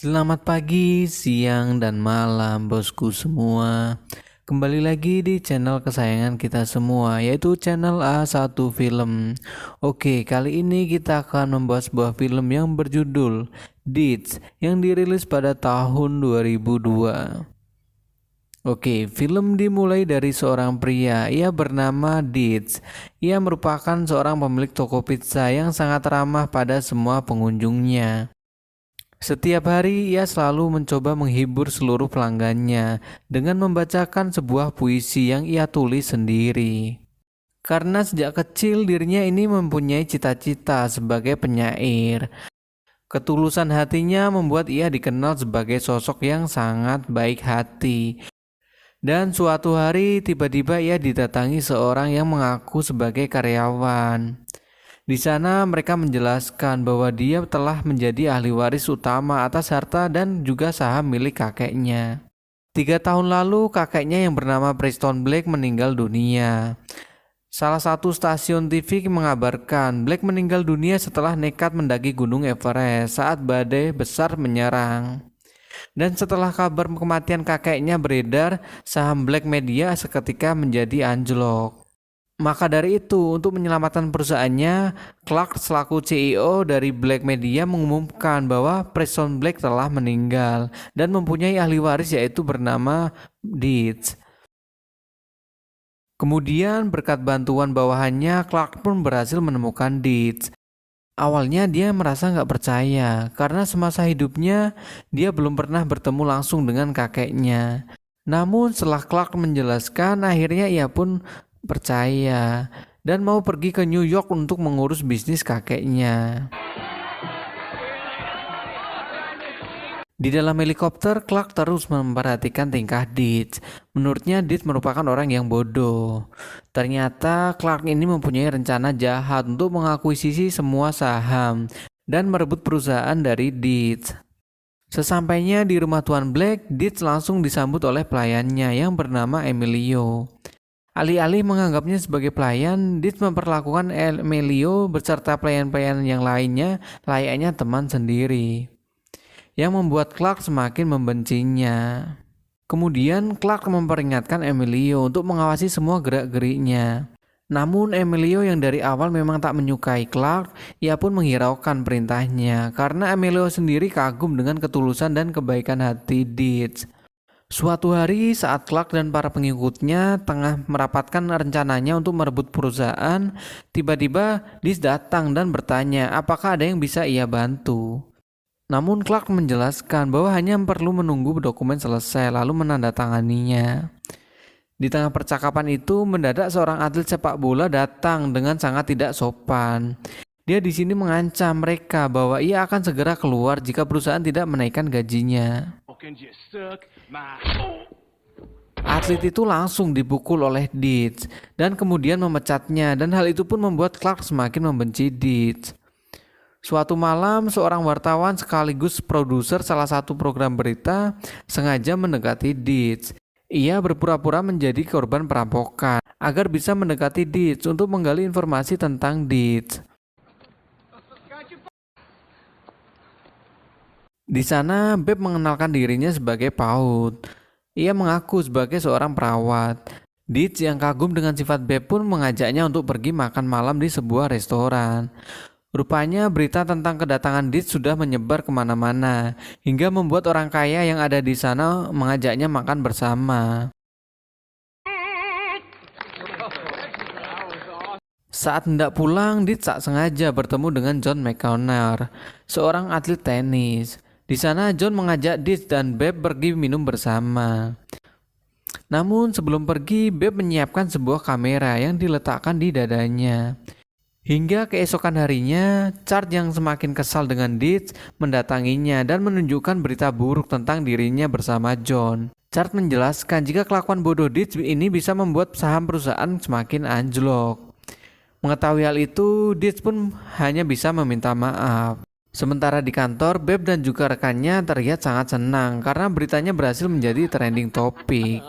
Selamat pagi, siang, dan malam bosku semua. Kembali lagi di channel kesayangan kita semua, yaitu channel A1 Film. Oke, kali ini kita akan membahas sebuah film yang berjudul Deeds yang dirilis pada tahun 2002. Oke, film dimulai dari seorang pria. Ia bernama Deeds. Ia merupakan seorang pemilik toko pizza yang sangat ramah pada semua pengunjungnya. Setiap hari ia selalu mencoba menghibur seluruh pelanggannya dengan membacakan sebuah puisi yang ia tulis sendiri. Karena sejak kecil dirinya ini mempunyai cita-cita sebagai penyair. Ketulusan hatinya membuat ia dikenal sebagai sosok yang sangat baik hati. Dan suatu hari tiba-tiba ia didatangi seorang yang mengaku sebagai karyawan. Di sana mereka menjelaskan bahwa dia telah menjadi ahli waris utama atas harta dan juga saham milik kakeknya. 3 tahun lalu kakeknya yang bernama Preston Black meninggal dunia. Salah satu stasiun TV mengabarkan Black meninggal dunia setelah nekat mendaki Gunung Everest saat badai besar menyerang. Dan setelah kabar kematian kakeknya beredar, saham Black Media seketika menjadi anjlok. Maka dari itu, untuk menyelamatkan perusahaannya, Clark selaku CEO dari Black Media mengumumkan bahwa Preston Black telah meninggal dan mempunyai ahli waris yaitu bernama Deeds. Kemudian berkat bantuan bawahannya, Clark pun berhasil menemukan Deeds. Awalnya dia merasa nggak percaya karena semasa hidupnya dia belum pernah bertemu langsung dengan kakeknya. Namun setelah Clark menjelaskan, akhirnya ia pun percaya dan mau pergi ke New York untuk mengurus bisnis kakeknya. Di dalam helikopter, Clark terus memperhatikan tingkah Deeds. Menurutnya Deeds merupakan orang yang bodoh. Ternyata Clark ini mempunyai rencana jahat untuk mengakuisisi semua saham dan merebut perusahaan dari Deeds. Sesampainya di rumah Tuan Black, Deeds langsung disambut oleh pelayannya yang bernama Emilio. Alih-alih menganggapnya sebagai pelayan, Deeds memperlakukan Emilio beserta pelayan-pelayan yang lainnya layaknya teman sendiri, yang membuat Clark semakin membencinya. Kemudian Clark memperingatkan Emilio untuk mengawasi semua gerak-geriknya. Namun Emilio yang dari awal memang tak menyukai Clark, ia pun menghiraukan perintahnya karena Emilio sendiri kagum dengan ketulusan dan kebaikan hati Deeds. Suatu hari saat Clark dan para pengikutnya tengah merapatkan rencananya untuk merebut perusahaan, tiba-tiba Deeds datang dan bertanya apakah ada yang bisa ia bantu. Namun Clark menjelaskan bahwa hanya perlu menunggu dokumen selesai lalu menandatanganinya. Di tengah percakapan itu mendadak seorang atlet sepak bola datang dengan sangat tidak sopan. Dia di sini mengancam mereka bahwa ia akan segera keluar jika perusahaan tidak menaikkan gajinya. Atlet itu langsung dipukul oleh Deeds dan kemudian memecatnya, dan hal itu pun membuat Clark semakin membenci Deeds. Suatu malam, seorang wartawan sekaligus produser salah satu program berita sengaja mendekati Deeds. Ia berpura-pura menjadi korban perampokan agar bisa mendekati Deeds untuk menggali informasi tentang Deeds. Di sana, Beb mengenalkan dirinya sebagai PAUD. Ia mengaku sebagai seorang perawat. Deeds yang kagum dengan sifat Beb pun mengajaknya untuk pergi makan malam di sebuah restoran. Rupanya berita tentang kedatangan Deeds sudah menyebar kemana-mana, hingga membuat orang kaya yang ada di sana mengajaknya makan bersama. Saat hendak pulang, Deeds tak sengaja bertemu dengan John McConnor, seorang atlet tenis. Di sana John mengajak Deeds dan Beb pergi minum bersama. Namun sebelum pergi, Beb menyiapkan sebuah kamera yang diletakkan di dadanya. Hingga keesokan harinya, Chart yang semakin kesal dengan Deeds mendatanginya dan menunjukkan berita buruk tentang dirinya bersama John. Chart menjelaskan jika kelakuan bodoh Deeds ini bisa membuat saham perusahaan semakin anjlok. Mengetahui hal itu, Deeds pun hanya bisa meminta maaf. Sementara di kantor, Beb dan juga rekannya terlihat sangat senang karena beritanya berhasil menjadi trending topik.